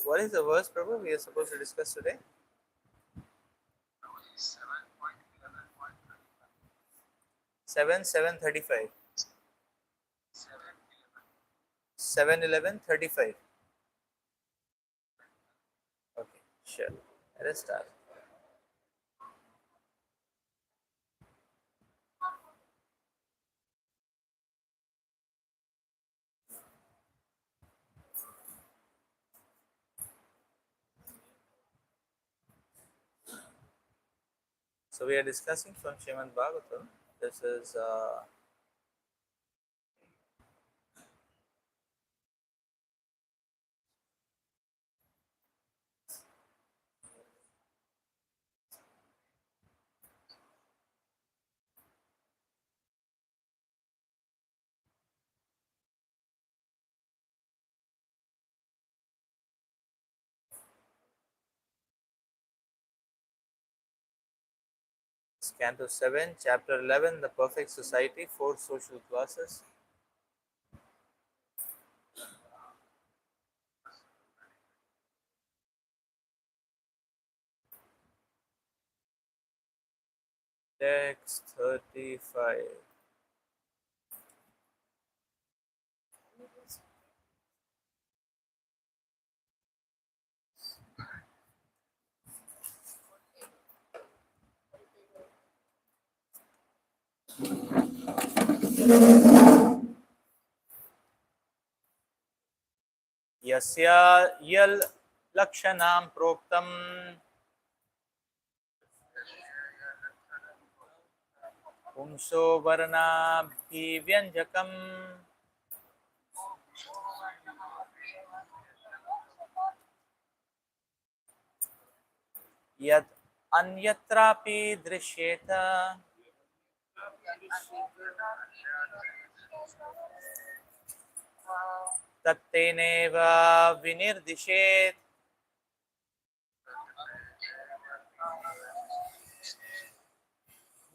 what is the verse, Prabhu, we are supposed to discuss today? 7:35. 7:11:35. Okay, sure. Let us start. So we are discussing from Srimad Bhagavatam. This is Canto 7, Chapter 11, The Perfect Society, 4 Social Classes. Text 35. यस्या यल लक्षणां प्रोक्तं पुंसो वर्णाभिव्यञ्जकम् यत् अन्यत्रापि दृश्येत तत्तेनैव विनिर्दिशेत्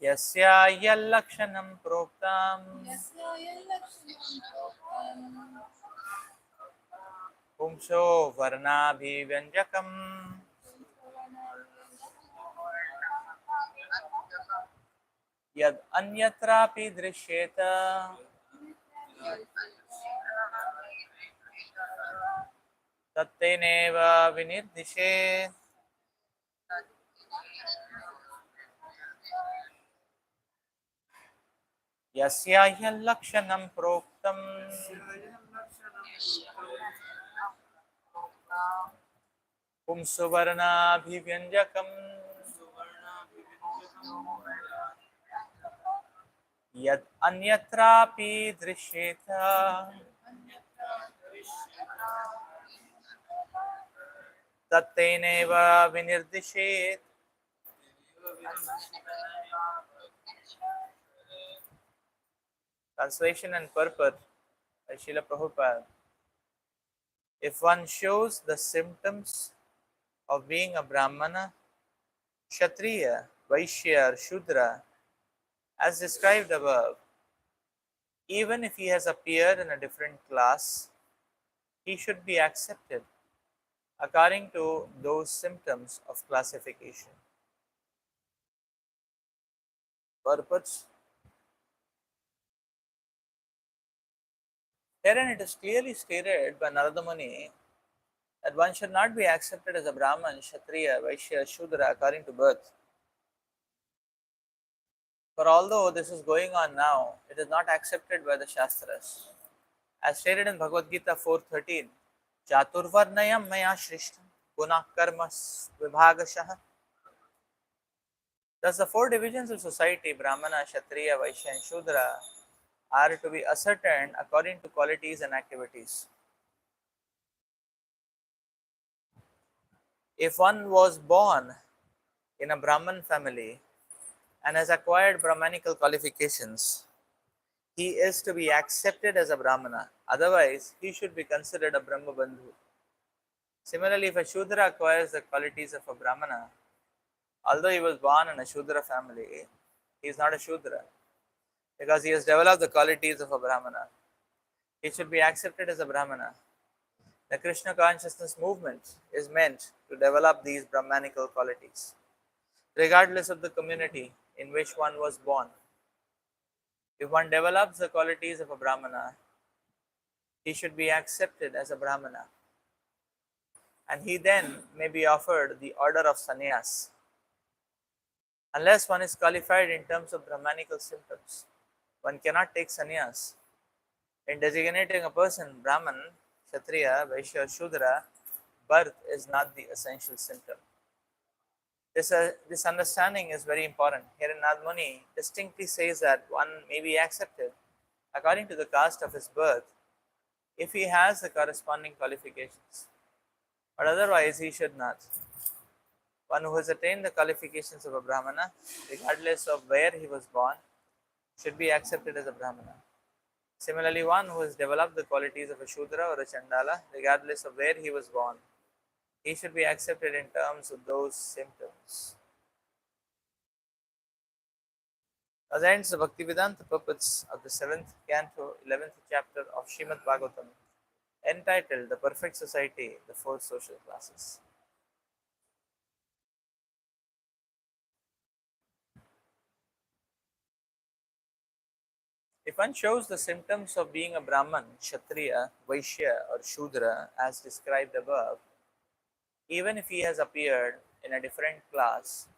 यस्या यल्लक्षणं प्रोक्तं पुंसो वर्णाभिव्यञ्जकम् यद् अन्यत्रापि दृश्येत तत्तेनैव विनिर्दिशेत् यस्या यल्लक्षणं प्रोक्तं पुंसो वर्णाभिव्यञ्जकम् यद् अन्यत्रापि दृश्येत तत्तेनैव विनिर्दिशेत् Translation and purport by Srila Prabhupada. If one shows the symptoms of being a Brahmana, Kshatriya, Vaishya or Shudra, as described above, even if he has appeared in a different class, he should be accepted according to those symptoms of classification. Purports. Herein it is clearly stated by Narada Muni that one should not be accepted as a Brahman, Kshatriya, Vaishya, Shudra according to birth. For although this is going on now, it is not accepted by the Shastras. As stated in Bhagavad Gita 4:13, Chaturvarnayam maya shrishtam guna karma vibhagashah. Thus the 4 divisions of society, Brahmana, Kshatriya, Vaishya and Shudra, are to be ascertained according to qualities and activities. If one was born in a Brahman family and has acquired Brahmanical qualifications, he is to be accepted as a Brahmana. Otherwise, he should be considered a Brahma Bandhu. Similarly, if a Shudra acquires the qualities of a Brahmana, although he was born in a Shudra family, he is not a Shudra because he has developed the qualities of a Brahmana. He should be accepted as a Brahmana. The Krishna consciousness movement is meant to develop these Brahmanical qualities, regardless of the community in which one was born. If one develops the qualities of a Brahmana, he should be accepted as a Brahmana, and he then may be offered the order of sannyas. Unless one is qualified in terms of Brahmanical symptoms, one cannot take sannyas. In designating a person Brahman, Kshatriya, Vaishya, Shudra, birth is not the essential symptom. This understanding is very important. Here in Nadmuni distinctly says that one may be accepted according to the caste of his birth if he has the corresponding qualifications, but otherwise he should not. One who has attained the qualifications of a Brahmana, regardless of where he was born, should be accepted as a Brahmana. Similarly, one who has developed the qualities of a Shudra or a Chandala, regardless of where he was born, he should be accepted in terms of those symptoms. Thus ends the Bhaktivedanta purports of the 7th canto, 11th chapter of Srimad Bhagavatam, entitled The Perfect Society, the Four Social Classes. If one shows the symptoms of being a Brahman, Kshatriya, Vaishya, or Shudra as described above, even if he has appeared in a different class,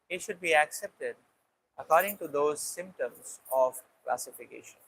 he should be accepted according to those symptoms of classification.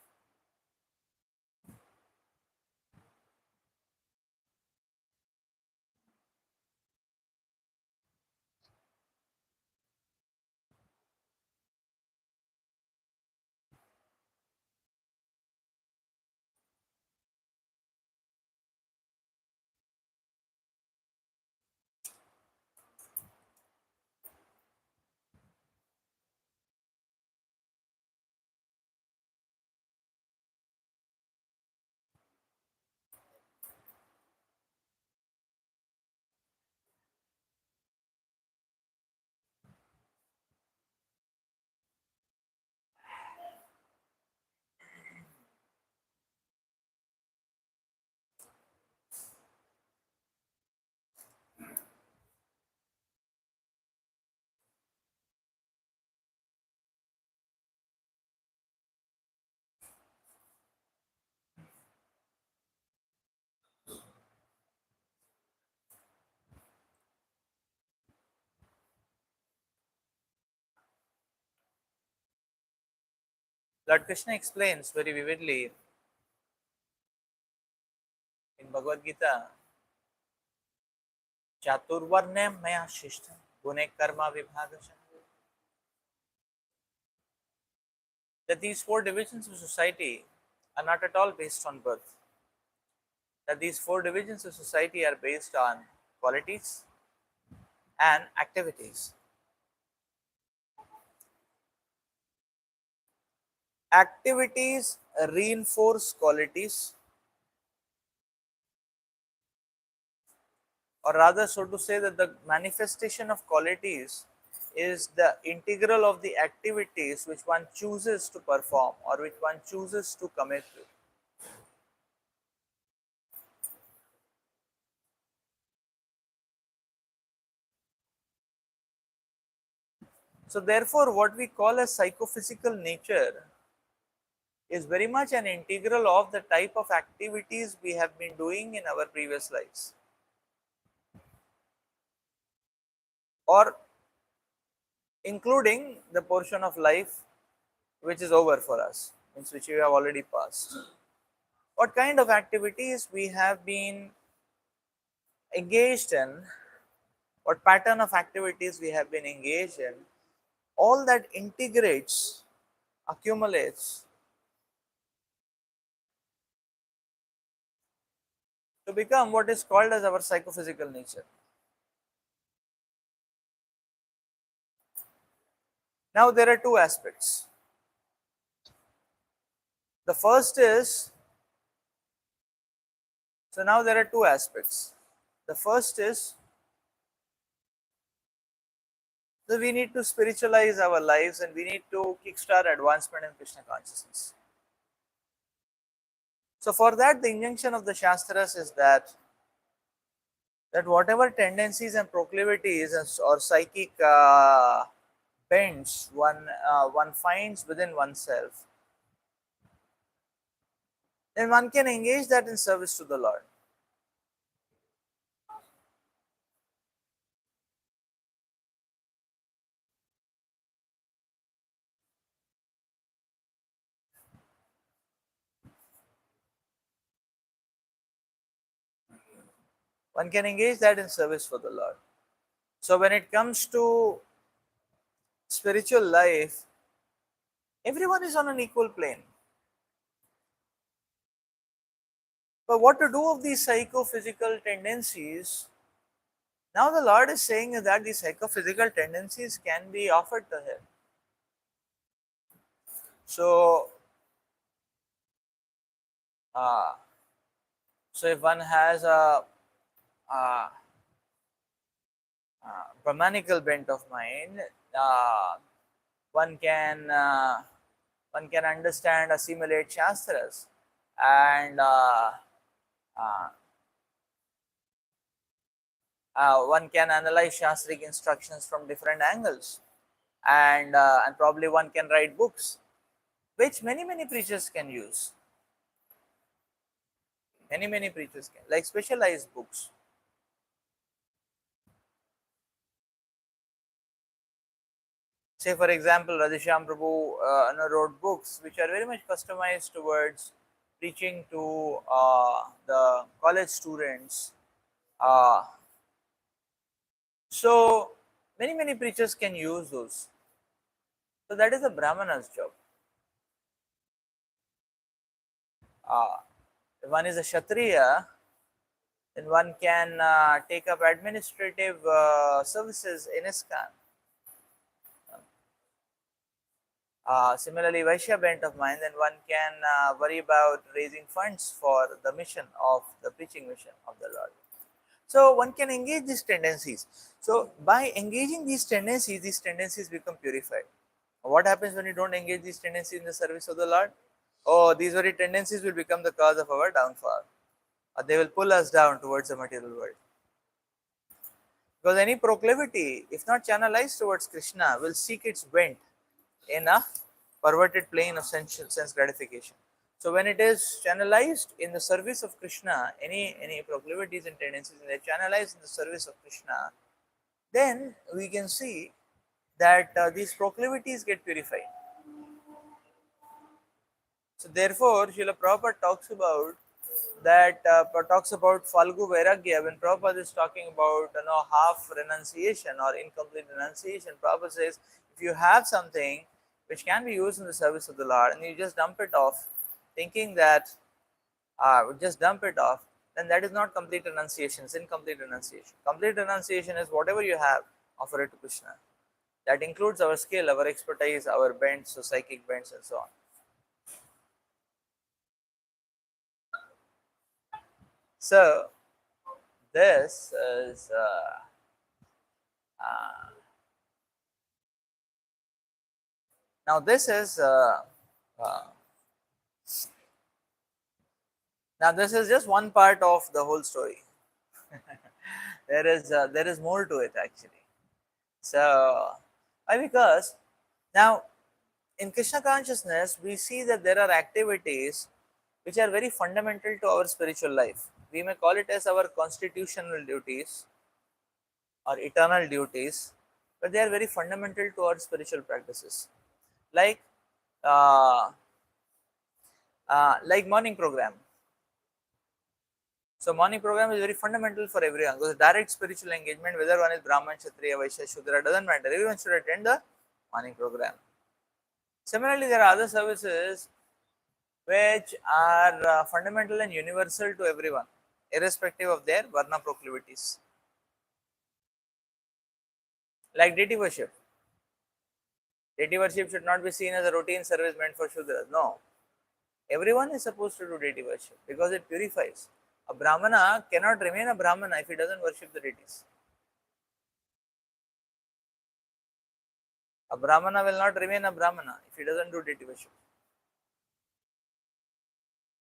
Lord Krishna explains very vividly in Bhagavad Gita, Chaturvarnyam maya shishtam gune karma vibhagasha, that these four divisions of society are not at all based on birth. That these four divisions of society are based on qualities and activities. Activities reinforce qualities, or rather, so to say, that the manifestation of qualities is the integral of the activities which one chooses to perform or which one chooses to commit to. So, therefore, what we call as psychophysical nature is very much an integral of the type of activities we have been doing in our previous lives, or including the portion of life which is over for us, means which we have already passed. What kind of activities we have been engaged in, what pattern of activities we have been engaged in, all that integrates, accumulates to become what is called as our psychophysical nature. Now there are two aspects. The first is, so now there are two aspects. The first is that we need to spiritualize our lives and we need to kickstart advancement in Krishna consciousness. So for that, the injunction of the Shastras is that that whatever tendencies and proclivities or psychic bends one finds within oneself, then one can engage that in service to the Lord. One can engage that in service for the Lord. So when it comes to spiritual life, everyone is on an equal plane. But what to do of these psychophysical tendencies? Now the Lord is saying that these psychophysical tendencies can be offered to Him. So, uh, so if one has uh, Brahmanical bent of mind, uh, one can uh, one can understand, assimilate shastras, and uh, one can analyze shastric instructions from different angles, and probably one can write books, which many preachers can use. Many preachers can, like specialized books. Say, for example, Radheshyam Prabhu wrote books which are very much customized towards preaching to the college students. Uh, so, many preachers can use those. So, that is a Brahmana's job. If one is a Kshatriya, then one can take up administrative services in ISKCON. Similarly, Vaishya bent of mind, then one can worry about raising funds for the mission of the preaching mission of the Lord. So one can engage these tendencies. So by engaging these tendencies become purified. What happens when you don't engage these tendencies in the service of the Lord? Oh, these very tendencies will become the cause of our downfall. Or they will pull us down towards the material world. Because any proclivity, if not channelized towards Krishna, will seek its vent in a perverted plane of sense gratification. So when it is channelized in the service of Krishna, any proclivities and tendencies, and they channelized in the service of Krishna, then we can see that these proclivities get purified. So therefore, Srila Prabhupada talks about that talks about Falgu Vairagya. When Prabhupada is talking about half renunciation or incomplete renunciation, Prabhupada says if you have something which can be used in the service of the Lord and you just dump it off, thinking that just dump it off, then that is not complete renunciation, it's incomplete renunciation. Complete renunciation is whatever you have, offer it to Krishna. That includes our skill, our expertise, our bents, so psychic bents, and so on. So, this is uh, now this is uh, now this is just one part of the whole story. There is more to it actually. So, why? Because now in Krishna consciousness, we see that there are activities which are very fundamental to our spiritual life. We may call it as our constitutional duties or eternal duties, but they are very fundamental to our spiritual practices. Like, uh, like morning program. So morning program is very fundamental for everyone because direct spiritual engagement, whether one is Brahman, Kshatriya, Vaishya, Shudra, doesn't matter. Everyone should attend the morning program. Similarly, there are other services which are fundamental and universal to everyone, irrespective of their varna proclivities. Like deity worship. Deity worship should not be seen as a routine service meant for Shudras. No. Everyone is supposed to do deity worship because it purifies. A Brahmana cannot remain a Brahmana if he doesn't worship the deities. A Brahmana will not remain a Brahmana if he doesn't do deity worship.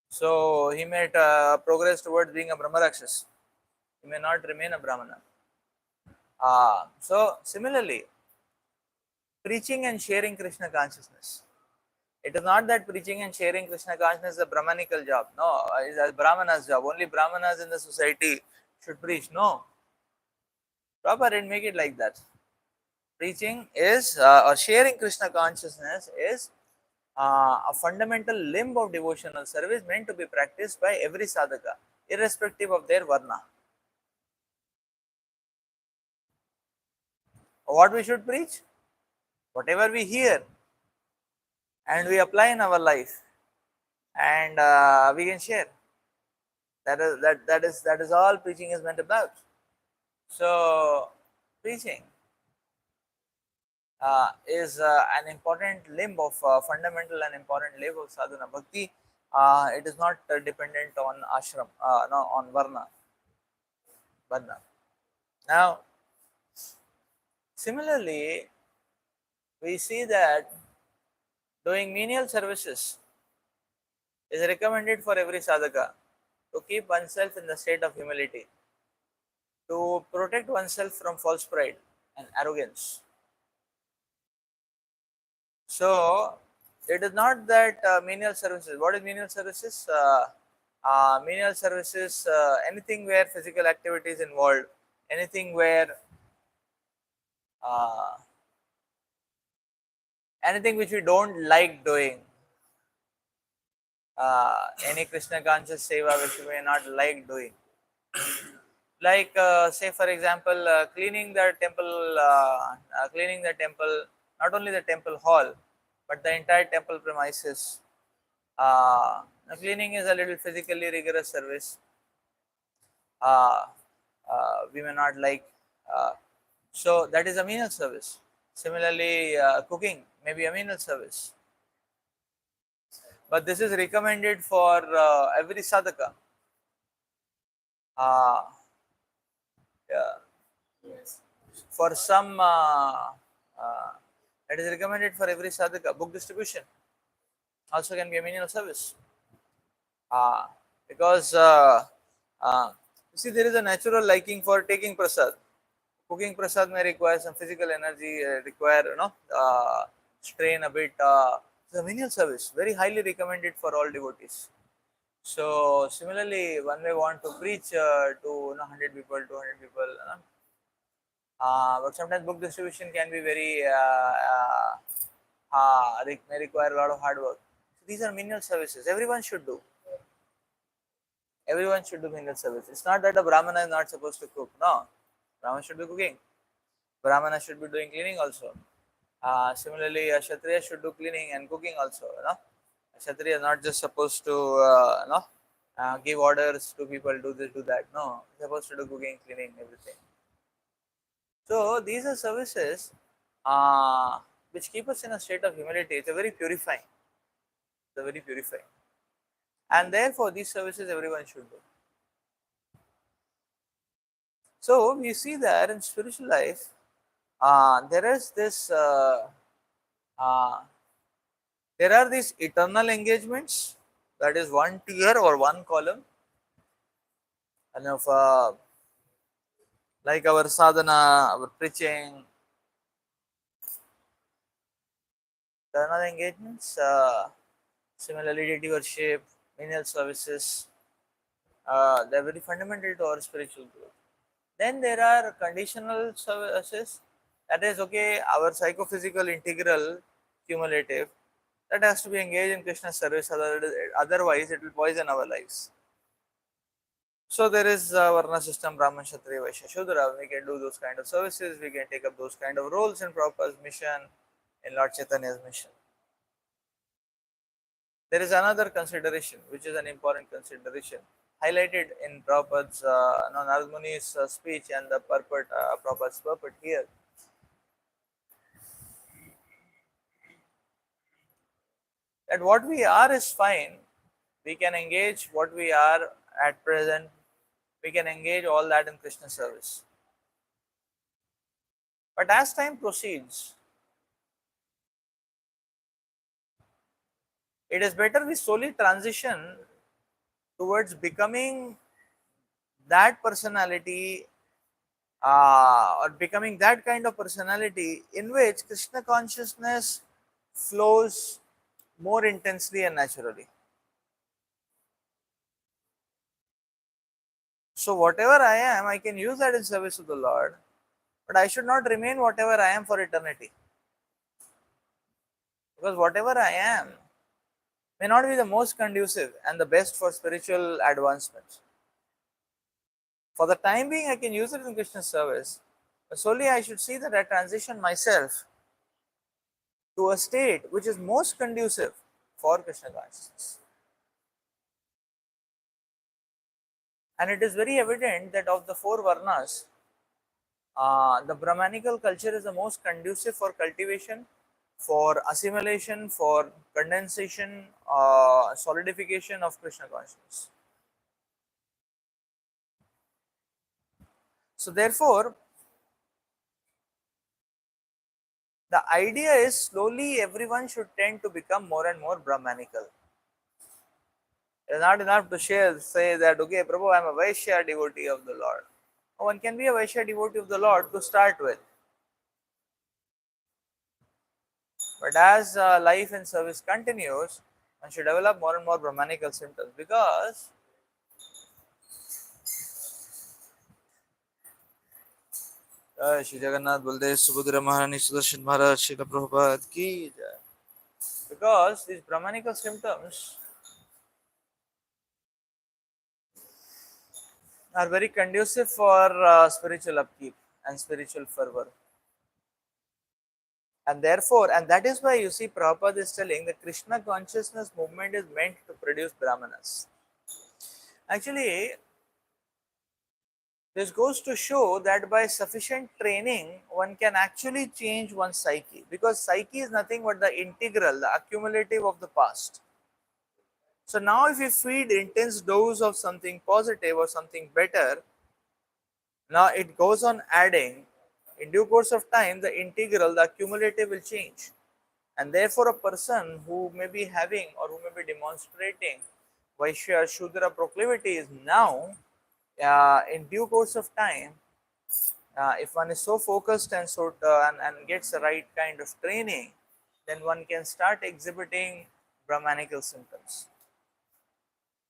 So he may progress towards being a Brahma Rakshas. he may not remain a Brahmana. So similarly, preaching and sharing Krishna consciousness. It is not that preaching and sharing Krishna consciousness is a Brahmanical job. No, it is a Brahmana's job. Only Brahmanas in the society should preach. No, Prabhupada didn't make it like that. Preaching is, or sharing Krishna consciousness is a fundamental limb of devotional service meant to be practiced by every sadhaka, irrespective of their varna. What we should preach? Whatever we hear and we apply in our life, and we can share. That is all preaching is meant about. So preaching is an important limb of fundamental and important limb of sadhana bhakti. It is not dependent on ashram, no, on varna. Now, similarly, we see that doing menial services is recommended for every sadhaka to keep oneself in the state of humility, to protect oneself from false pride and arrogance. So, it is not that menial services. What is menial services? Menial services, anything where physical activity is involved, anything where uh, anything which we don't like doing, any Krishna conscious seva which we may not like doing. Like say for example, cleaning the temple, not only the temple hall, but the entire temple premises. Cleaning is a little physically rigorous service. Uh, we may not like, uh, so that is a menial service. Similarly, cooking may be a menial service, but this is recommended for every sadhaka. Uh, yeah. For some, it is recommended for every sadhaka. Book distribution also can be a menial service. Uh, because you see, there is a natural liking for taking prasad. Cooking prasad may require some physical energy, require strain a bit. It's a menial service, very highly recommended for all devotees. So similarly, one may want to preach to 100 people, 200 people. But sometimes book distribution can be very may require a lot of hard work. So these are menial services. Everyone should do. Everyone should do menial service. It's not that a Brahmana is not supposed to cook. No, Brahmana should be cooking. Brahmana should be doing cleaning also. Similarly, a Kshatriya should do cleaning and cooking also. A Kshatriya is not just supposed to give orders to people, do this, do that. No, he's supposed to do cooking, cleaning, everything. So these are services which keep us in a state of humility. It's a very purifying. It's a very purifying. And therefore, these services everyone should do. So we see that in spiritual life, there is this. There are these eternal engagements. That is one tier or one column, and of like our sadhana, our preaching, eternal engagements. Similarly, deity worship, menial services. They are very fundamental to our spiritual growth. Then there are conditional services. That is okay. Our psychophysical integral cumulative that has to be engaged in Krishna's service. Otherwise, it will poison our lives. So there is Varna system, Brahman, Kshatriya, Vaishya, Shudra. We can do those kind of services. We can take up those kind of roles in Prabhupada's mission, in Lord Chaitanya's mission. There is another consideration, which is an important consideration, highlighted in Prabhupada's Narad Muni's speech and the purport, Prabhupada's purport here. That what we are is fine. We can engage what we are at present. We can engage all that in Krishna service. But as time proceeds, it is better we slowly transition towards becoming that personality or becoming that kind of personality in which Krishna consciousness flows more intensely and naturally. So, whatever I am, I can use that in service of the Lord, but I should not remain whatever I am for eternity. Because whatever I am may not be the most conducive and the best for spiritual advancement. For the time being, I can use it in Krishna's service, but solely I should see that I transition myself to a state which is most conducive for Krishna consciousness. And it is very evident that of the four varnas, the Brahmanical culture is the most conducive for cultivation, for assimilation, for condensation, solidification of Krishna consciousness. So, therefore, the idea is slowly everyone should tend to become more and more Brahmanical. It is not enough to say that, okay, Prabhu, I am a Vaishya devotee of the Lord. One can be a Vaishya devotee of the Lord to start with. But as life and service continues, one should develop more and more Brahmanical symptoms because Shri Jagannath Baldev Subhadra Maharani Sudarshan Maharaj Srila Prabhupada ki jai. Because these Brahmanical symptoms are very conducive for spiritual upkeep and spiritual fervor. And therefore, and that is why you see Prabhupada is telling the Krishna consciousness movement is meant to produce Brahmanas. Actually, this goes to show that by sufficient training, one can actually change one's psyche because psyche is nothing but the integral, the accumulative of the past. So now, if you feed intense dose of something positive or something better, now it goes on adding. In due course of time, the integral, the accumulative will change. And therefore, a person who may be having or who may be demonstrating Vaishya Shudra proclivities now, in due course of time, if one is so focused and and gets the right kind of training, then one can start exhibiting Brahmanical symptoms.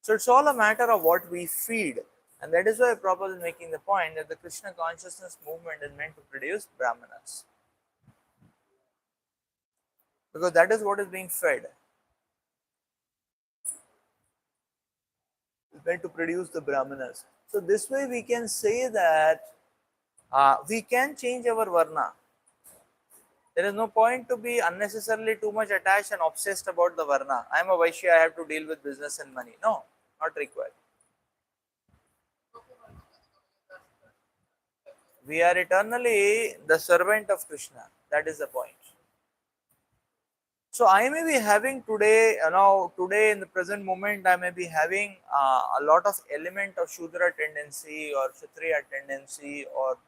So it's all a matter of what we feed, and that is why Prabhupada is making the point that the Krishna consciousness movement is meant to produce Brahmanas, because that is what is being fed. It's meant to produce the Brahmanas. So this way we can say that we can change our varna. There is no point to be unnecessarily too much attached and obsessed about the varna. I am a Vaishya, I have to deal with business and money. No, not required. We are eternally the servant of Krishna. That is the point. So I may be having today, today in the present moment, I may be having a lot of element of Shudra tendency or Kshatriya tendency or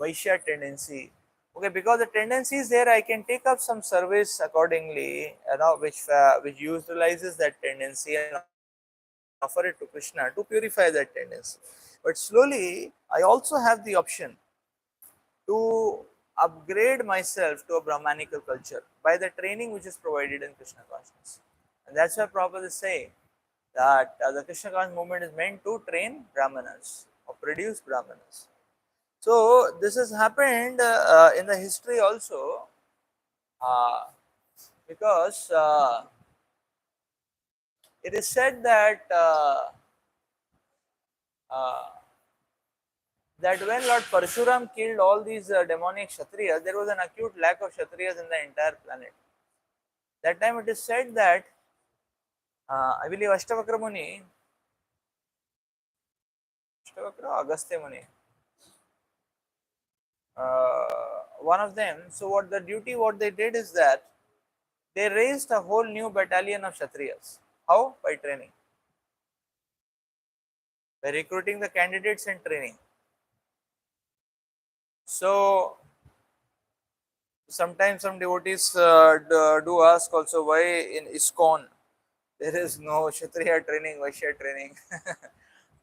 Vaishya tendency. Okay, because the tendency is there, I can take up some service accordingly, which utilizes that tendency and offer it to Krishna to purify that tendency. But slowly, I also have the option to upgrade myself to a Brahmanical culture by the training which is provided in Krishna consciousness. And that's why Prabhupada is saying that the Krishna consciousness movement is meant to train Brahmanas or produce Brahmanas. So this has happened in the history also uh, because it is said that uh, that when Lord Parshuram killed all these demonic Kshatriyas, there was an acute lack of Kshatriyas in the entire planet. That time it is said that I believe Ashtavakra Muni, Agastya Muni, one of them. So what the duty, what they did is that they raised a whole new battalion of Kshatriyas. How? By training. By recruiting the candidates and training. So sometimes some devotees do ask also why in ISKCON there is no Kshatriya training, Vaishya training.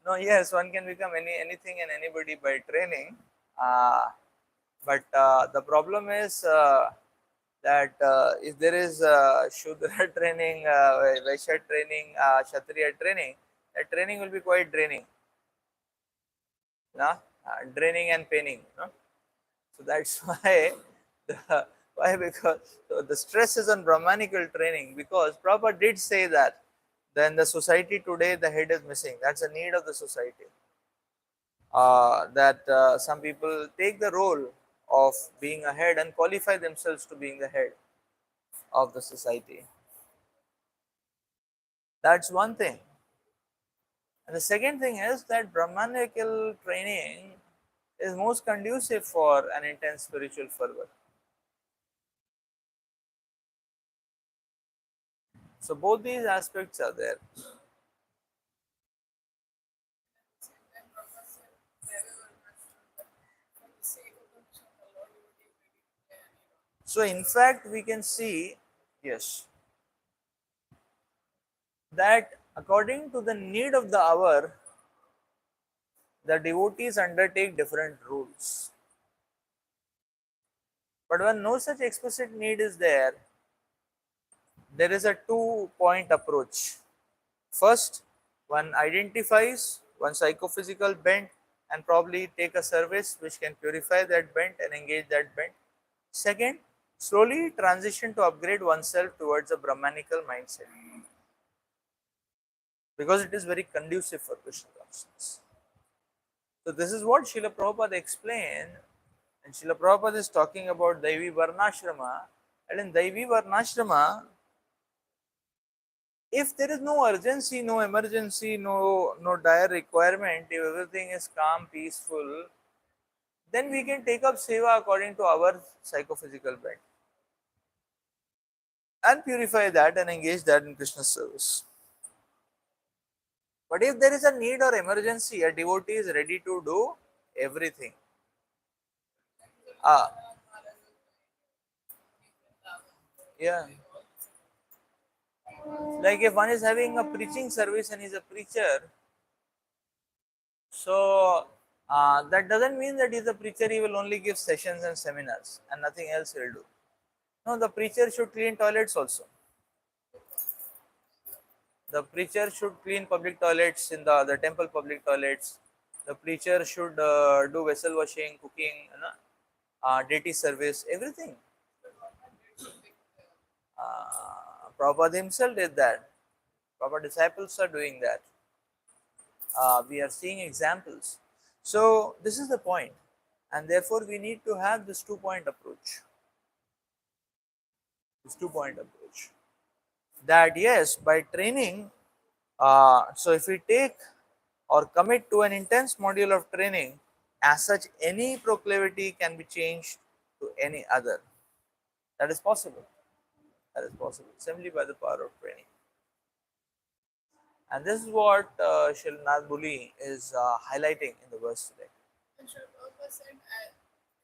No, yes, one can become anything and anybody by training. Uh, but the problem is that if there is Shudra training, Vaishya training, Kshatriya training, that training will be quite draining. No? Draining and paining. No? So that's why why, because so the stress is on Brahmanical training, because Prabhupada did say that then the society today the head is missing. That's a need of the society. That some people take the role of being a head and qualify themselves to being the head of the society. That's one thing. And the second thing is that Brahmanical training is most conducive for an intense spiritual fervor. So both these aspects are there. So in fact we can see, yes, that according to the need of the hour, the devotees undertake different rules. But when no such explicit need is there, there is a two-point approach. First, one identifies one psychophysical bent and probably take a service which can purify that bent and engage that bent. Second, slowly transition to upgrade oneself towards a Brahmanical mindset, because it is very conducive for Krishna consciousness. So this is what Srila Prabhupada explained, and Srila Prabhupada is talking about Daivi Varnashrama, and in Daivi Varnashrama, if there is no urgency, no emergency, no dire requirement, if everything is calm, peaceful, then we can take up seva according to our psychophysical bent and purify that and engage that in Krishna's service. But if there is a need or emergency, a devotee is ready to do everything. Ah, yeah. Like if one is having a preaching service and is a preacher, so that doesn't mean that he's a preacher, he will only give sessions and seminars and nothing else he will do. No, the preacher should clean toilets also. The preacher should clean public toilets in the temple public toilets. The preacher should do vessel washing, cooking, deity service, everything. Prabhupada himself did that. Prabhupada disciples are doing that. We are seeing examples. So this is the point, and therefore we need to have this two-point approach. This two-point approach. That yes, by training, so if we take or commit to an intense module of training, as such, any proclivity can be changed to any other. That is possible. That is possible simply by the power of training. And this is what Shilnath Buli is highlighting in the verse today. And Shabbat said,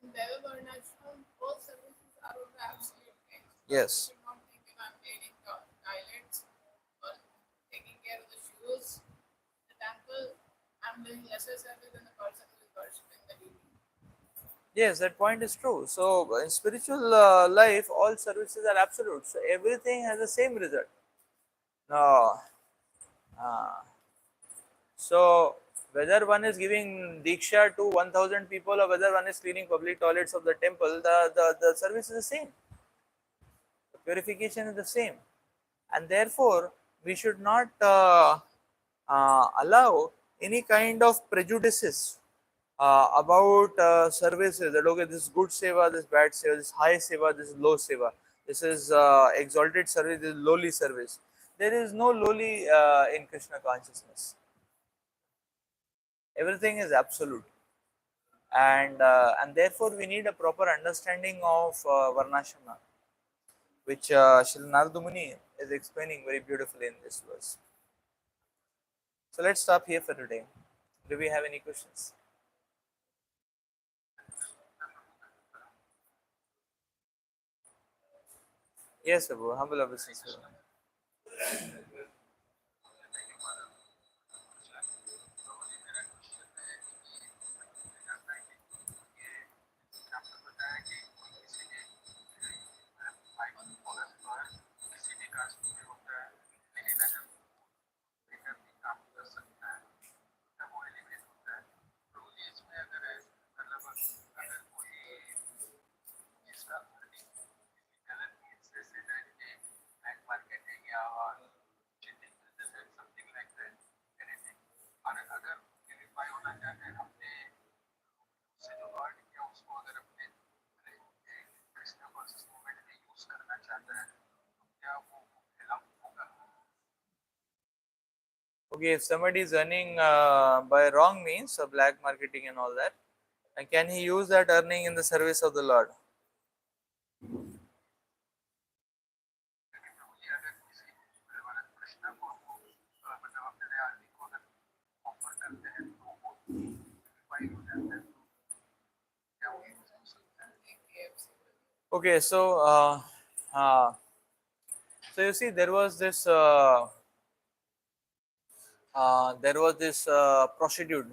in Deva Varnashram, all services are of the absolute end. Yes. You should not think if I'm cleaning toilets or taking care of the shoes, the temple, I'm doing lesser service than the person who is worshipping the deity. Yes, that point is true. So in spiritual life, all services are absolute. So everything has the same result. No. So whether one is giving diksha to 1000 people or whether one is cleaning public toilets of the temple, the service is the same. The purification is the same. And therefore, we should not allow any kind of prejudices about services, that okay, this is good seva, this is bad seva, this is high seva, this is low seva, this is exalted service, this is lowly service. There is no lowly in Krishna consciousness. Everything is absolute, and therefore we need a proper understanding of Varnashrama, which Srila Narada Muni is explaining very beautifully in this verse. So let's stop here for today. Do we have any questions? Yes, Prabhu. Humble obeisance. Okay, if somebody is earning by wrong means, so black marketing and all that, and can he use that earning in the service of the Lord? Okay, uh, so you see, there was this prostitute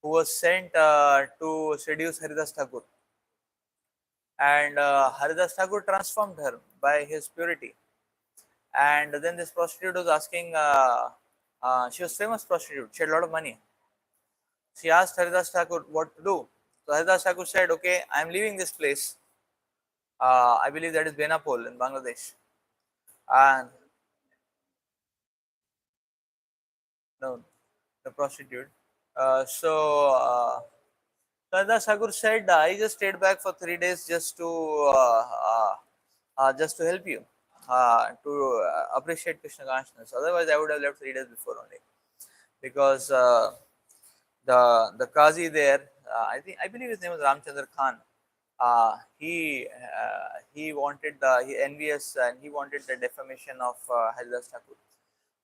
who was sent to seduce Haridas Thakur, and Haridas Thakur transformed her by his purity. And then this prostitute was asking, she was famous prostitute, she had a lot of money. She asked Haridas Thakur what to do. So Haridas Thakur said, okay, I am leaving this place. I believe that is Benapol in Bangladesh. And no, the prostitute. Haridas Thakur said, I just stayed back for 3 days just to help you, to appreciate Krishna consciousness. Otherwise, I would have left 3 days before only, because the Qazi there, I believe his name was Ramchandra Khan. He wanted he envious, and he wanted the defamation of Haridas Thakur.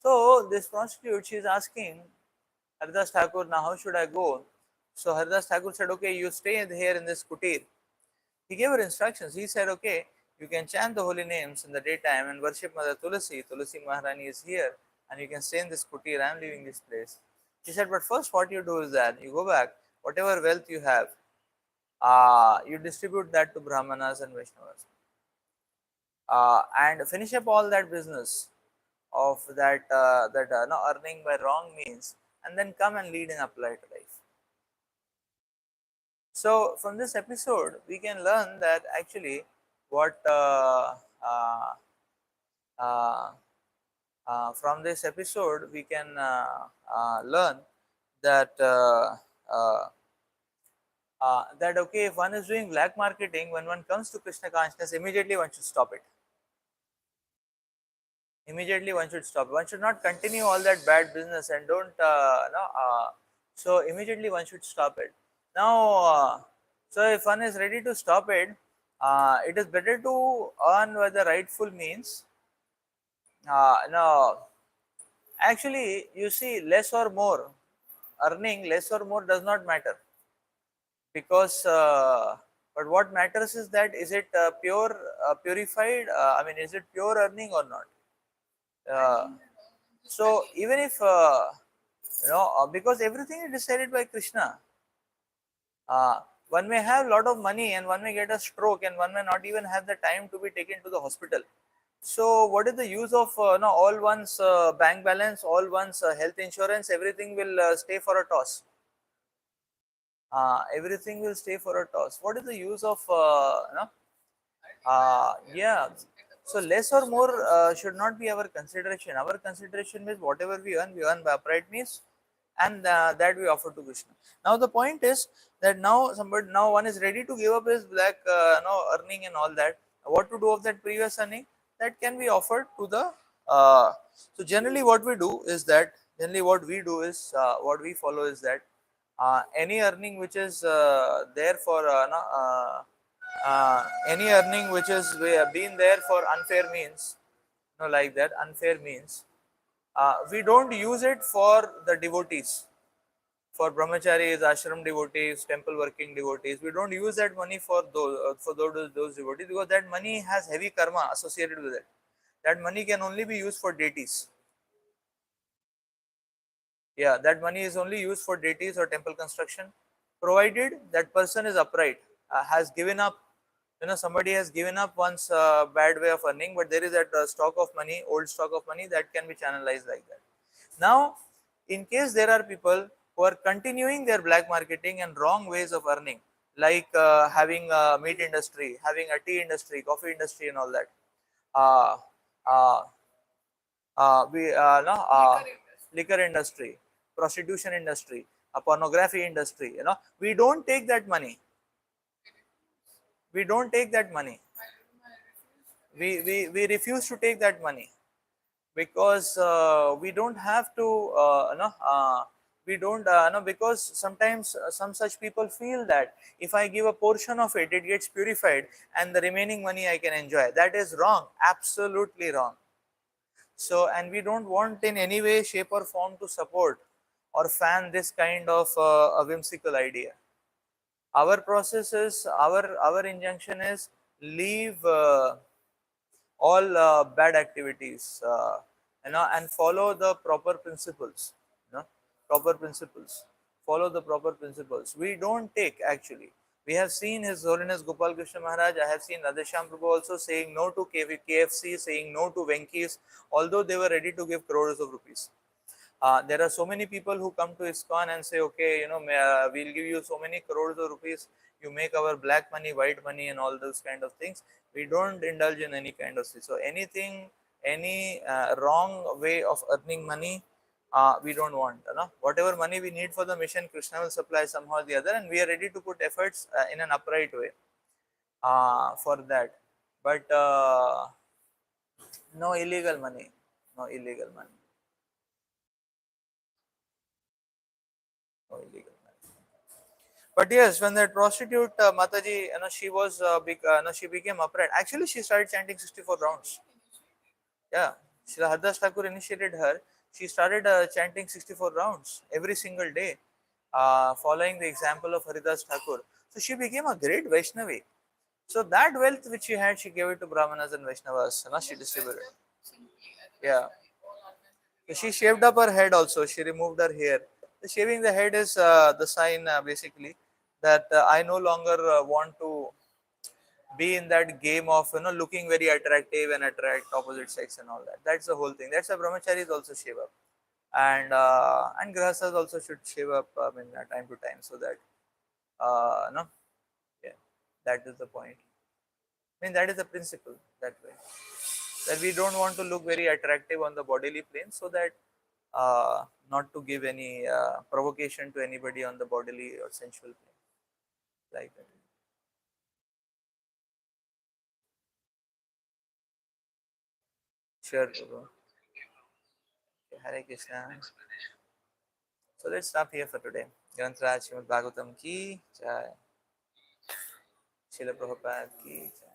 So this prostitute, she is asking Haridas Thakur, now how should I go? So Haridas Thakur said, okay, you stay here in this kutir. He gave her instructions. He said, okay, you can chant the holy names in the daytime and worship Mother Tulasi. Tulasi Maharani is here, and you can stay in this kutir. I am leaving this place. She said, but first what you do is that you go back, whatever wealth you have, you distribute that to Brahmanas and Vaishnavas, and finish up all that business of no, earning by wrong means, and then come and lead an upright life. So from this episode, we can learn that actually what uh, from this episode we can learn that that okay, if one is doing black marketing, when one comes to Krishna consciousness, immediately one should stop it. Immediately one should stop. One should not continue all that bad business and don't no. So immediately one should stop it. Now, so if one is ready to stop it, it is better to earn by the rightful means. No, actually, you see, less or more, earning less or more does not matter, because but what matters is that is it purified? I mean, is it pure earning or not? So even if because everything is decided by Krishna. One may have a lot of money and one may get a stroke and one may not even have the time to be taken to the hospital. So what is the use of no, all one's bank balance, all one's health insurance, everything will stay for a toss. Everything will stay for a toss. What is the use of yeah. So less or more should not be our consideration. Our consideration is whatever we earn by upright means, and that we offer to Krishna. Now the point is that now one is ready to give up his black earning and all that. What to do of that previous earning? That can be offered to the. So generally, what we do is that what we follow is that any earning which is there for no, any earning which is been there for unfair means, like that unfair means, we don't use it for the devotees, for brahmacharis, ashram devotees, temple working devotees. We don't use that money for those devotees, because that money has heavy karma associated with it. That money can only be used for deities. Yeah, that money is only used for deities or temple construction, provided that person is upright, has given up. Somebody has given up one's bad way of earning, but there is that stock of money, old stock of money, that can be channelized like that. Now, in case there are people who are continuing their black marketing and wrong ways of earning, like having a meat industry, having a tea industry, coffee industry, and all that. Uh, uh, we no liquor industry, prostitution industry, a pornography industry. We don't take that money. We don't take that money. We refuse to take that money, because we don't have to we don't because sometimes some such people feel that if I give a portion of it, it gets purified and the remaining money I can enjoy. That is wrong, absolutely wrong. So, and we don't want in any way, shape or form to support or fan this kind of a whimsical idea. Our process is, our injunction is, leave all bad activities, and follow the proper principles, proper principles, follow the proper principles. We don't take, actually. We have seen His Holiness Gopal Krishna Maharaj, I have seen Radheshyam Prabhu also saying no to KFC, saying no to Venki's, although they were ready to give crores of rupees. There are so many people who come to ISKCON and say, okay, we'll give you so many crores of rupees, you make our black money, white money, and all those kind of things. We don't indulge in any kind of so anything, any wrong way of earning money, we don't want. Whatever money we need for the mission, Krishna will supply somehow or the other, and we are ready to put efforts in an upright way for that. But no illegal money, no illegal money, no illegal money. But yes, when that prostitute Mataji, she was she became upright. Actually, she started chanting 64 rounds. Yeah, Srila Hardas Thakur initiated her. She started chanting 64 rounds every single day, following the example of Haridas Thakur. So she became a great Vaishnavi. So that wealth which she had, she gave it to Brahmanas and Vaishnavas. She distributed. Yeah. So she shaved up her head also. She removed her hair. The shaving the head is the sign, basically, that I no longer want to be in that game of looking very attractive and attract opposite sex and all that. That's the whole thing. That's why brahmacharis also shave up, and grahastas also should shave up. Time to time, so that no, yeah, that is the point. That is the principle that way. That we don't want to look very attractive on the bodily plane, so that not to give any provocation to anybody on the bodily or sensual plane, like that. Sure, Prabhu. Okay, Hare Krishna. So let's stop here for today. Granth Raj Srimad Bhagavatam ki jai. Srila Prabhupada ki jai.